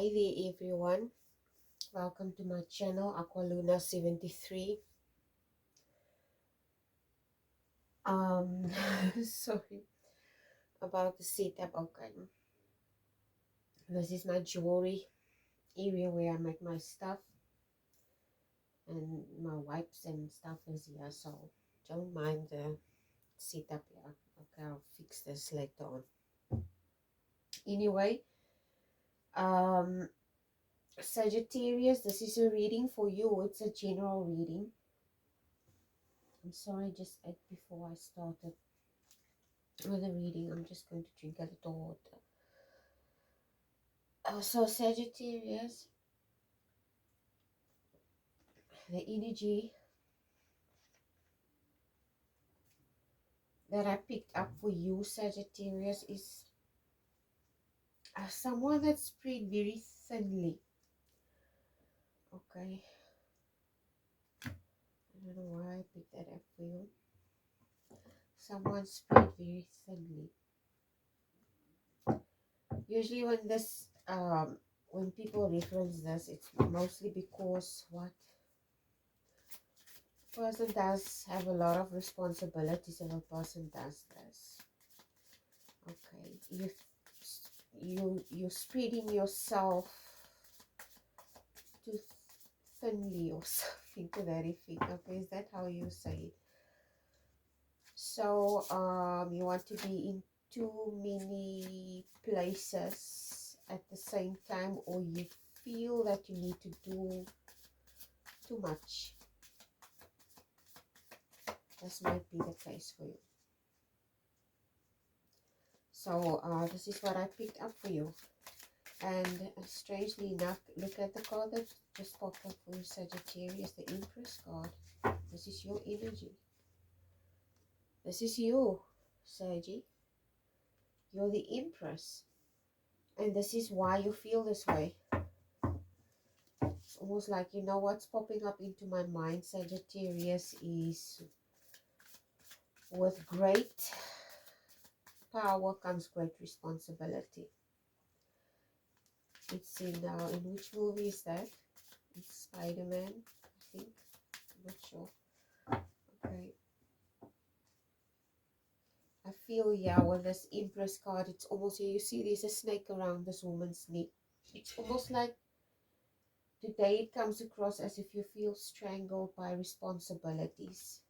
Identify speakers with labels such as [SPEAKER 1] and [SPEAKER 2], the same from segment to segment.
[SPEAKER 1] Hi there everyone, welcome to my channel Aqualuna73. Sorry about the setup. Okay, this is my jewelry area where I make my stuff, and my wipes and stuff is here, so don't mind the setup here. Okay, I'll fix this later on. Anyway, um Sagittarius, this is a reading for you. It's a general reading. I'm sorry, I just ate before I started with the reading. I'm just going to drink a little water. So Sagittarius, the energy that I picked up for you, Sagittarius, is someone that's spread very thinly. Okay, I don't know why I picked that up for you. Someone spread very thinly. Usually when people reference this, it's mostly because what person does have a lot of responsibilities if a person does this. Okay, you're spreading yourself too thinly or something to that effect. Okay, is that how you say it? So you want to be in too many places at the same time, or you feel that you need to do too much. This might be the case for you. So this is what I picked up for you. And strangely enough, look at the card that just popped up for you, Sagittarius, the Empress card. This is your energy. This is you, Saggy. You're the Empress. And this is why you feel this way. It's almost like, you know, what's popping up into my mind, Sagittarius, is with great power comes great responsibility. It's in which movie is that? It's Spider-Man, I think. I'm not sure. Okay. I feel, yeah, with this Empress card, it's almost, you see there's a snake around this woman's neck. It's almost like today it comes across as if you feel strangled by responsibilities.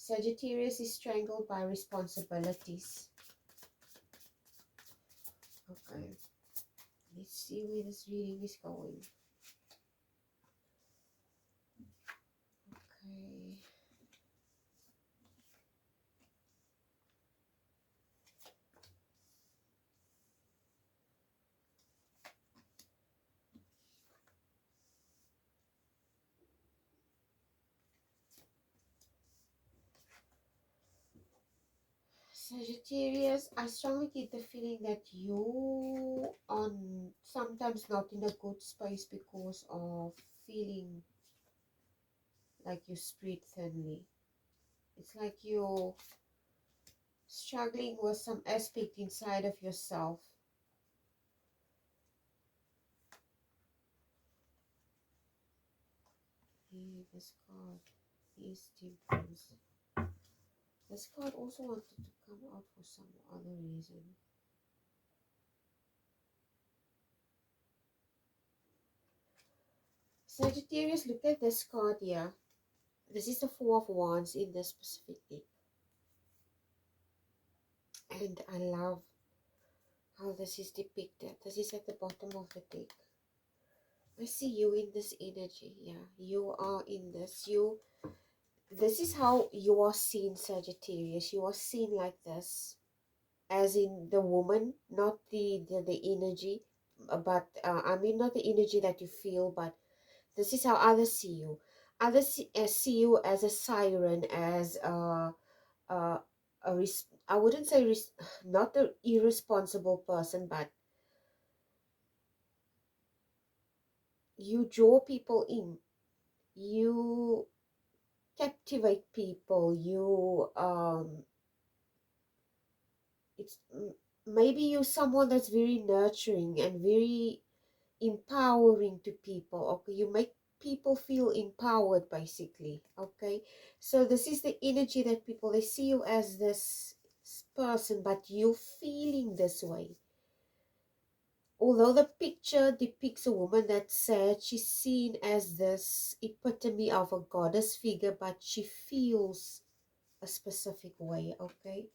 [SPEAKER 1] Sagittarius is strangled by responsibilities. Okay. Let's see where this reading is going. Okay. Sagittarius, I strongly get the feeling that you are sometimes not in a good space because of feeling like you spread thinly. It's like you're struggling with some aspect inside of yourself. Hey, this card is Temperance. This card also wanted to come out for some other reason. Sagittarius, look at this card here. This is the Four of Wands in this specific deck. And I love how this is depicted. This is at the bottom of the deck. I see you in this energy. Yeah, you are in this. This is how you are seen, Sagittarius. You are seen like this, as in the woman, not the energy, but I mean not the energy that you feel, but this is how others see you. Others see you as a siren, as I wouldn't say not an irresponsible person, but you draw people in. You captivate people. You it's maybe you're someone that's very nurturing and very empowering to people. Okay, you make people feel empowered basically. Okay, so this is the energy that people, they see you as this person, but you're feeling this way. Although the picture depicts a woman that's sad, she's seen as this epitome of a goddess figure, but she feels a specific way. Okay,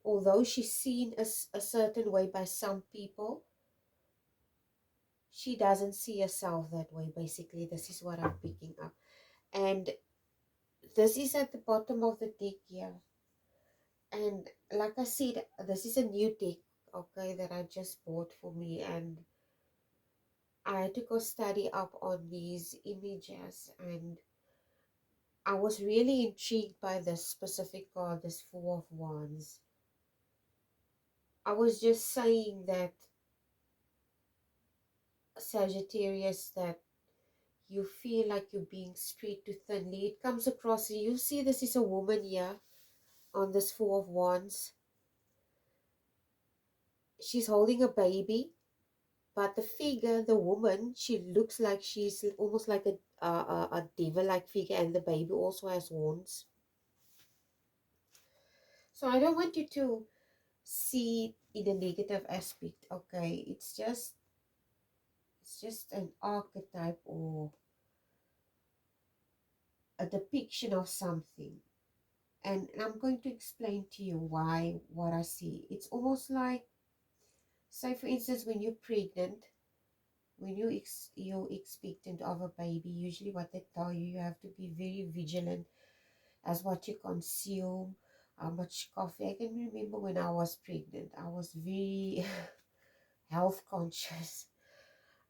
[SPEAKER 1] although she's seen as a certain way by some people, she doesn't see herself that way. Basically, this is what I'm picking up. And this is at the bottom of the deck here. And like I said, this is a new deck, okay, that I just bought for me. And I had to go study up on these images. And I was really intrigued by this specific card, this Four of Wands. I was just saying that, Sagittarius, that you feel like you're being spread too thinly. It comes across, you see this is a woman here on this Four of Wands. She's holding a baby, but the figure, the woman, she looks like she's almost like a devil-like figure, and the baby also has horns. So I don't want you to see in a negative aspect, okay? It's just an archetype or a depiction of something. And I'm going to explain to you why, what I see. It's almost like, say for instance, when you're pregnant, when you're expectant of a baby, usually what they tell you, you have to be very vigilant as what you consume, how much coffee. I can remember when I was pregnant, I was very health conscious.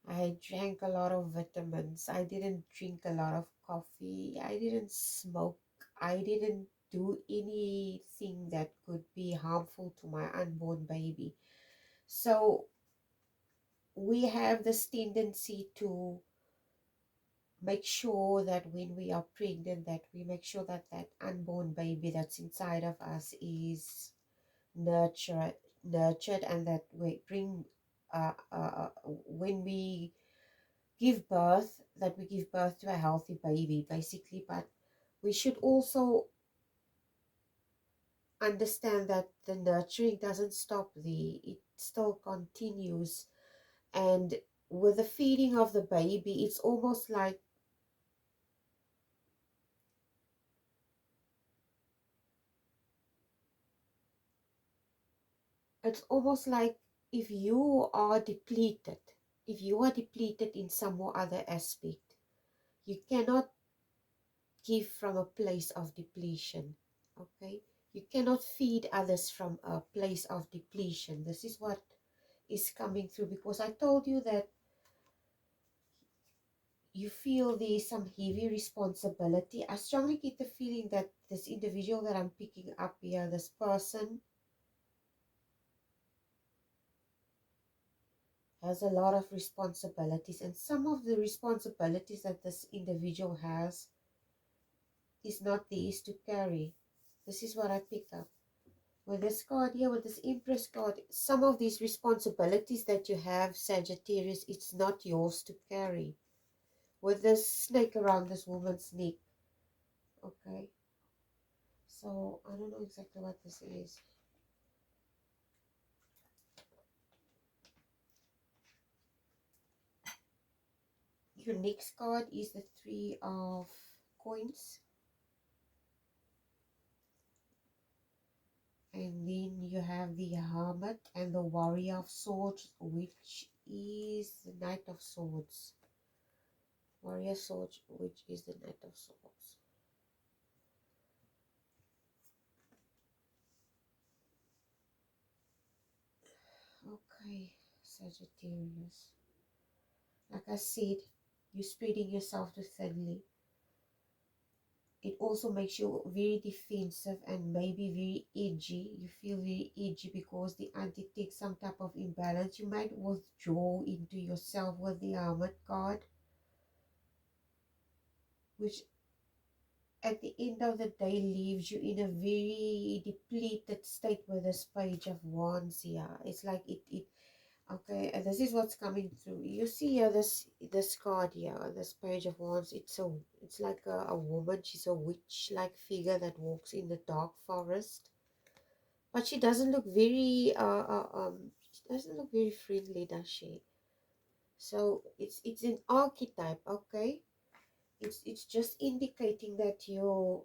[SPEAKER 1] I drank a lot of vitamins. I didn't drink a lot of coffee. I didn't smoke. I didn't do anything that could be harmful to my unborn baby. So we have this tendency to make sure that when we are pregnant, that we make sure that that unborn baby that's inside of us is nurtured, and that we bring when we give birth, that we give birth to a healthy baby basically. But we should also understand that the nurturing doesn't stop there, it still continues. And with the feeding of the baby, it's almost like if you are depleted, if you are depleted in some or other aspect, you cannot give from a place of depletion. Okay, you cannot feed others from a place of depletion. This is what is coming through, because I told you that you feel there's some heavy responsibility. I strongly get the feeling that this individual that I'm picking up here, this person, has a lot of responsibilities, and some of the responsibilities that this individual has is not theirs to carry. This is what I pick up. With this card here, with this Empress card, some of these responsibilities that you have, Sagittarius, it's not yours to carry. With this snake around this woman's neck, okay? So, I don't know exactly what this is. Your next card is the Three of Coins. And then you have the Hermit and the Warrior of Swords, which is the Knight of Swords. Warrior Swords, which is the Knight of Swords. Okay, Sagittarius. Like I said, you're spreading yourself too thinly. It also makes you very defensive and maybe very edgy. You feel very edgy because the anti takes some type of imbalance. You might withdraw into yourself with the Hermit card, which at the end of the day leaves you in a very depleted state with this Page of Wands here. It's like it okay, and this is what's coming through. You see here this card here, this Page of Wands. It's like a woman. She's a witch-like figure that walks in the dark forest, but she doesn't look very she doesn't look very friendly, does she? So it's an archetype, okay? It's just indicating that you,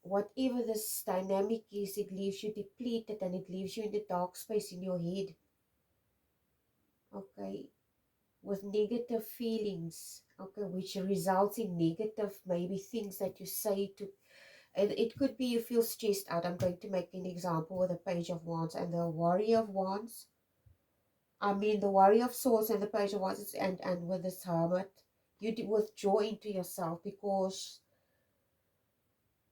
[SPEAKER 1] whatever this dynamic is, it leaves you depleted and it leaves you in the dark space in your head, okay, with negative feelings, okay, which results in negative maybe things that you say to, and it could be you feel stressed out. I'm going to make an example with the Page of Wands and the Warrior of Wands. I mean the Warrior of Swords and the Page of Wands, and with this Hermit, you withdraw into yourself because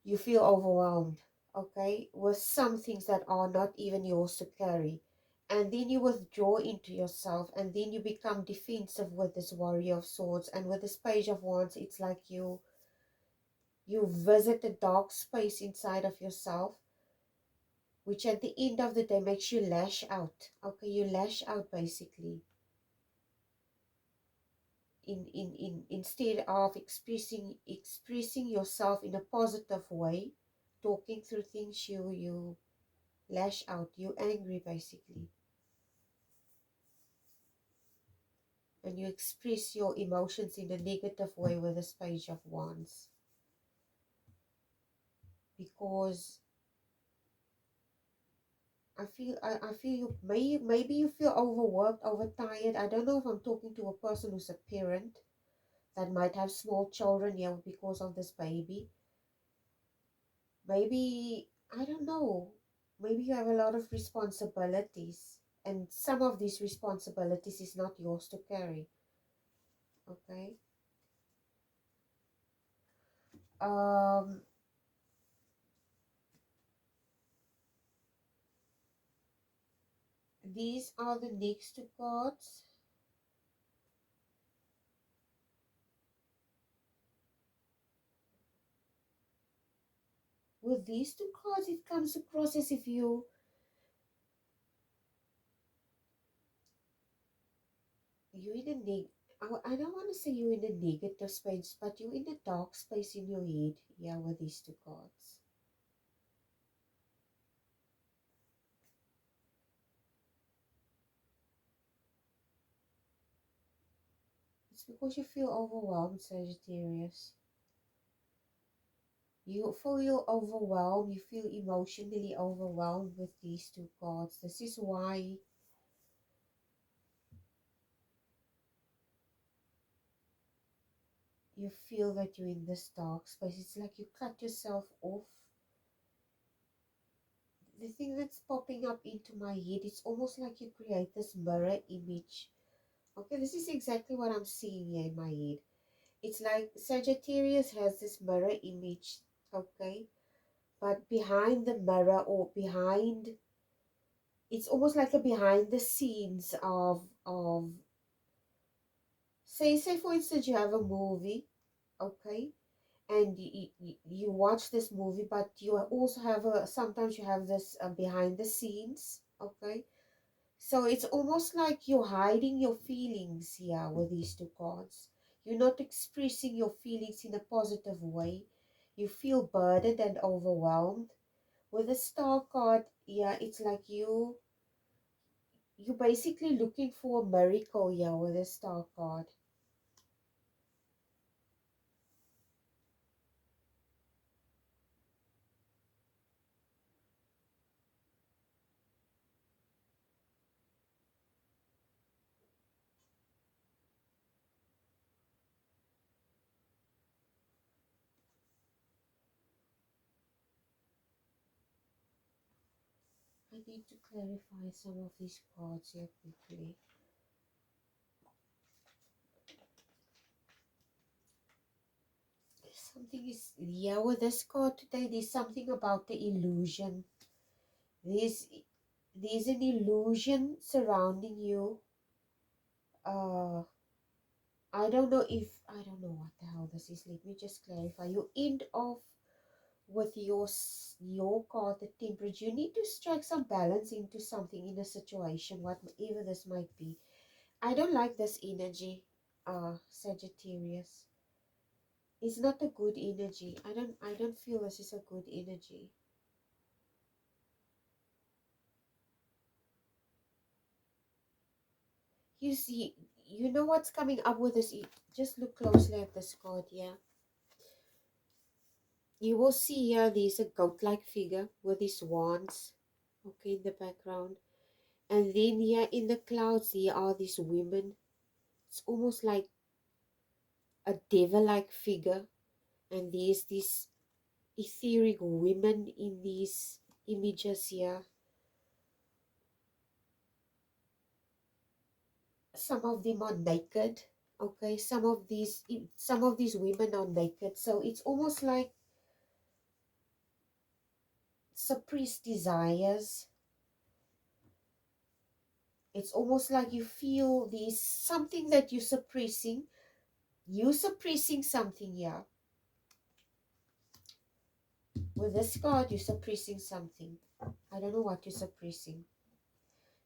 [SPEAKER 1] you feel overwhelmed, okay, with some things that are not even yours to carry. And then you withdraw into yourself, and then you become defensive with this Warrior of Swords. And with this Page of Wands, it's like you visit a dark space inside of yourself, which at the end of the day makes you lash out. Okay, you lash out basically. Instead of expressing yourself in a positive way, talking through things, you lash out, you angry basically, and you express your emotions in a negative way with this Page of Wands, because I feel you maybe you feel overworked, overtired. I don't know if I'm talking to a person who's a parent that might have small children here because of this baby. Maybe, I don't know, maybe you have a lot of responsibilities, and some of these responsibilities is not yours to carry, okay? um these are the next two cards. With these two cards, it comes across as if you're in a I don't want to say you're in a negative space, but you're in a dark space in your head. Yeah, with these two cards. It's because you feel overwhelmed, Sagittarius. You feel overwhelmed, you feel emotionally overwhelmed with these two cards. This is why you feel that you're in this dark space. It's like you cut yourself off. The thing that's popping up into my head, it's almost like you create this mirror image. Okay, this is exactly what I'm seeing here in my head. It's like Sagittarius has this mirror image, okay? But behind the mirror, or behind, it's almost like a behind the scenes of say for instance you have a movie, okay? And you watch this movie, but you also have a, sometimes you have this behind the scenes, okay? So it's almost like you're hiding your feelings here with these two cards. You're not expressing your feelings in a positive way. You feel burdened and overwhelmed. With the Star card, yeah, it's like you're basically looking for a miracle here with the Star card. I need to clarify some of these cards here quickly. Something is, yeah, with this card today, there's something about the illusion. There's, there's an illusion surrounding you. Uh, I don't know if, I don't know what the hell this is. Let me just clarify. You end off with your card, the Temperance. You need to strike some balance into something in a situation, whatever this might be. I don't like this energy, Sagittarius. It's not a good energy. I don't feel this is a good energy. You see, you know what's coming up with this. Just look closely at this card here. You will see here there's a goat-like figure with his wands, okay, in the background. And then here in the clouds, there are these women. It's almost like a devil-like figure. And there's these etheric women in these images here. Some of them are naked, okay, some of these women are naked, so it's almost like suppressed desires. It's almost like you feel there's something that you're suppressing something here. With this card, you're suppressing something. I don't know what you're suppressing.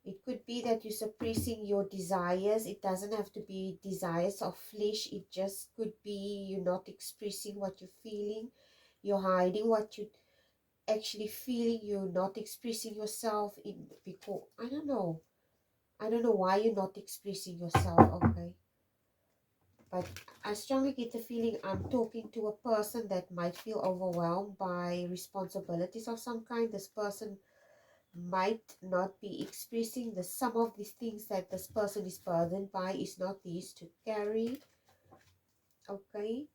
[SPEAKER 1] It could be that you're suppressing your desires. It doesn't have to be desires of flesh. It just could be you're not expressing what you're feeling. You're hiding what you're actually feeling. You're not expressing yourself in, because I don't know. I don't know why you're not expressing yourself, okay? But I strongly get the feeling I'm talking to a person that might feel overwhelmed by responsibilities of some kind. This person might not be expressing the some of these things that this person is burdened by is not these to carry, okay?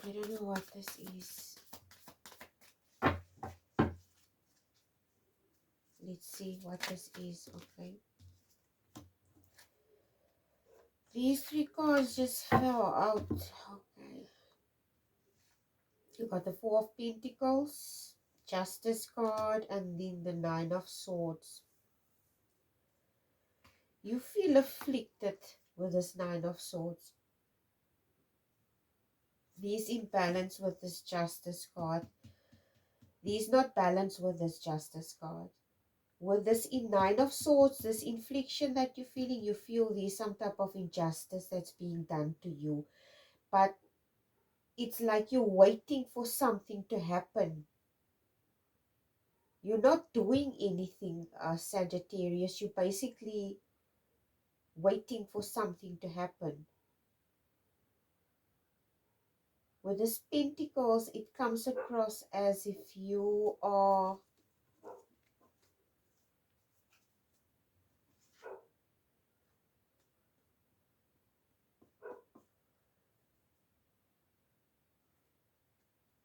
[SPEAKER 1] I don't know what this is. Let's see what this is, okay? These three cards just fell out, okay? You got the Four of Pentacles, Justice card, and then the Nine of Swords. You feel afflicted with this Nine of Swords. There's imbalance with this Justice card. There's not balance with this Justice card. With this Nine of Swords, this infliction that you're feeling, you feel there's some type of injustice that's being done to you. But it's like you're waiting for something to happen. You're not doing anything, Sagittarius. You're basically waiting for something to happen. With this Pentacles, it comes across as if you are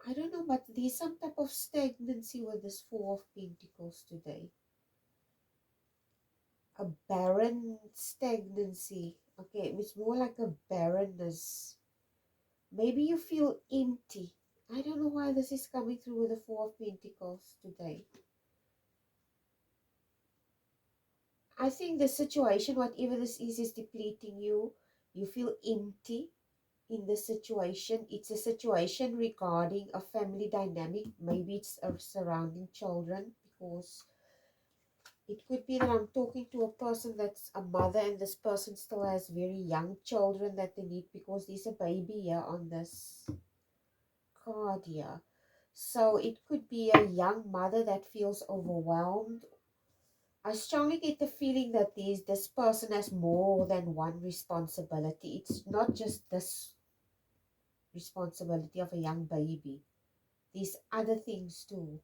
[SPEAKER 1] I don't know, but there's some type of stagnancy with this Four of Pentacles today. A barren stagnancy. Okay, it's more like a barrenness. Maybe you feel empty. I don't know why this is coming through with the Four of Pentacles today. I think the situation, whatever this is depleting you. You feel empty in the situation. It's a situation regarding a family dynamic. Maybe it's surrounding children, because it could be that I'm talking to a person that's a mother and this person still has very young children that they need, because there's a baby here on this card here. So it could be a young mother that feels overwhelmed. I strongly get the feeling that this person has more than one responsibility. It's not just this responsibility of a young baby. There's other things too.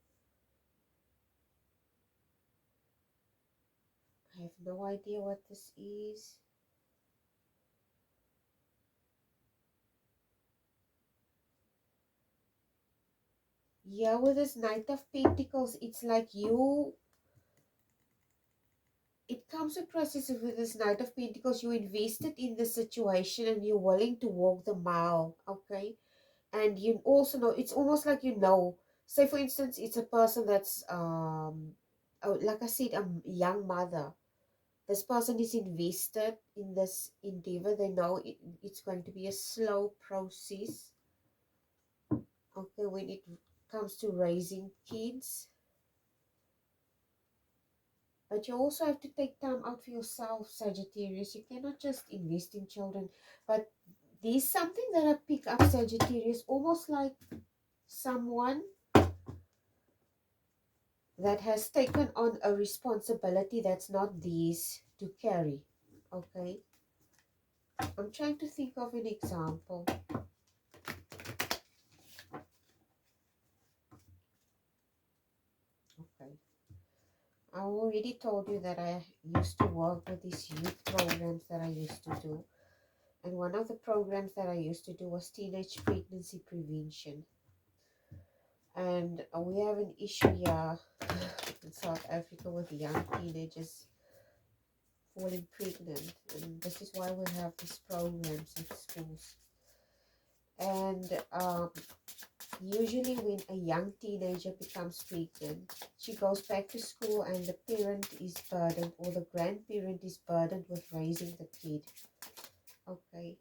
[SPEAKER 1] I have no idea what this is. Yeah, with this Knight of Pentacles, it's like it comes across as if with this Knight of Pentacles, you invested in the situation and you're willing to walk the mile, okay? And you also know, it's almost like say for instance, it's a person that's, like I said, a young mother. This person is invested in this endeavor. They know it's going to be a slow process. Okay, when it comes to raising kids. But you also have to take time out for yourself, Sagittarius. You cannot just invest in children. But there's something that I pick up, Sagittarius, almost like someone that has taken on a responsibility that's not theirs to carry. Okay? I'm trying to think of an example. Okay. I already told you that I used to work with these youth programs that I used to do. And one of the programs that I used to do was teenage pregnancy prevention. And we have an issue here in South Africa with young teenagers falling pregnant. And this is why we have these programs at schools. And usually when a young teenager becomes pregnant, she goes back to school and the parent is burdened, or the grandparent is burdened with raising the kid. Okay.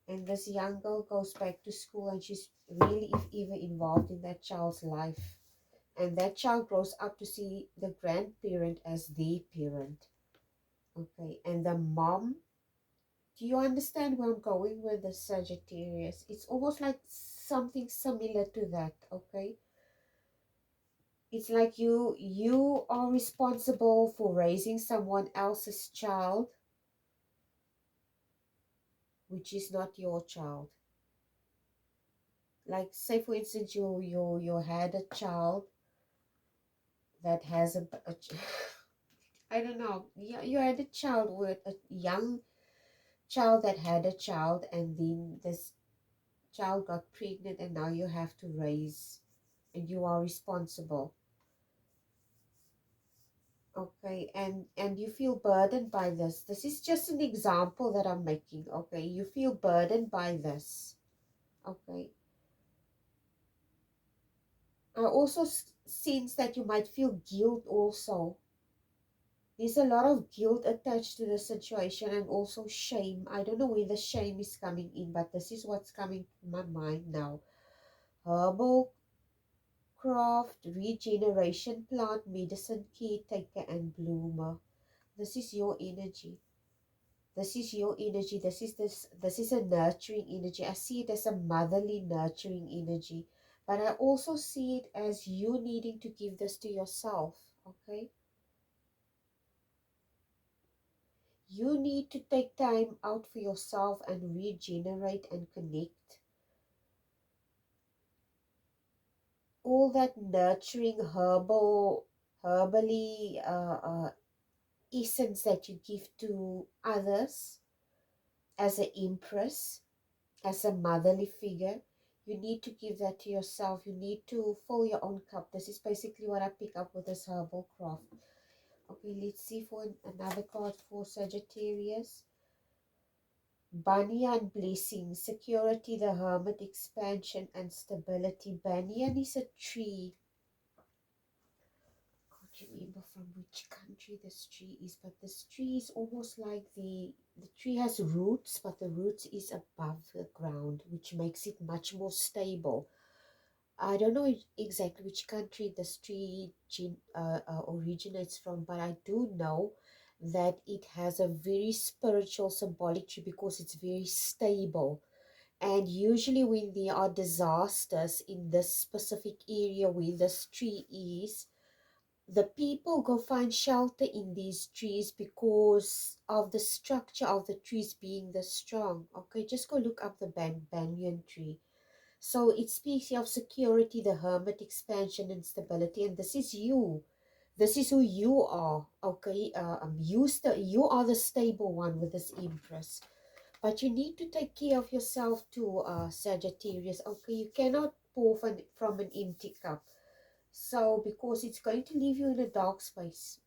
[SPEAKER 1] And this young girl goes back to school and she's really, if ever, involved in that child's life. And that child grows up to see the grandparent as their parent. Okay. And the mom, do you understand where I'm going with the Sagittarius? It's almost like something similar to that. Okay. It's like you are responsible for raising someone else's child, which is not your child. Like, say for instance, you had a child that has I don't know, you had a child with a young child that had a child, and then this child got pregnant and now you have to raise and you are responsible. Okay, and you feel burdened by this. This is just an example that I'm making. Okay, you feel burdened by this. Okay, I also sense that you might feel guilt also. There's a lot of guilt attached to the situation, and also shame. I don't know where the shame is coming in, but this is what's coming to my mind now. Herbal craft, regeneration plant, medicine caretaker, and bloomer. This is your energy. This is your energy. This is a nurturing energy. I see it as a motherly nurturing energy. But I also see it as you needing to give this to yourself. Okay? You need to take time out for yourself and regenerate and connect. All that nurturing herbally essence that you give to others as an empress, as a motherly figure, you need to give that to yourself. You need to fill your own cup. This is basically what I pick up with this herbal craft. Okay, let's see for another card for Sagittarius. Banyan blessing, security, the hermit, expansion and stability. Banyan is a tree. I can't remember from which country this tree is, but this tree is almost like the tree has roots, but the roots is above the ground, which makes it much more stable. I don't know exactly which country this tree originates from, but I do know that it has a very spiritual symbolic tree because it's very stable. And usually when there are disasters in this specific area where this tree is, the people go find shelter in these trees because of the structure of the trees being this strong. Okay, just go look up the banyan tree. So it speaks of security, the hermit, expansion and stability. And this is you. This is who you are. Okay, you are the stable one with this empress. But you need to take care of yourself too, Sagittarius. Okay, you cannot pour from an empty cup. So, because it's going to leave you in a dark space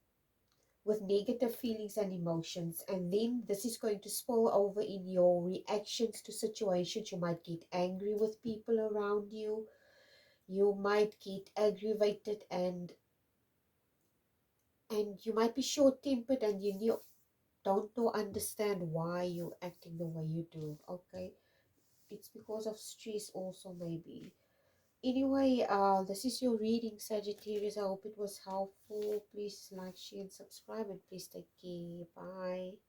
[SPEAKER 1] with negative feelings and emotions. And then this is going to spill over in your reactions to situations. You might get angry with people around you. You might get aggravated and And you might be short-tempered and you don't know, understand why you're acting the way you do. Okay, it's because of stress also, maybe. Anyway, this is your reading, Sagittarius. I hope it was helpful. Please like, share, and subscribe, and please take care. Bye.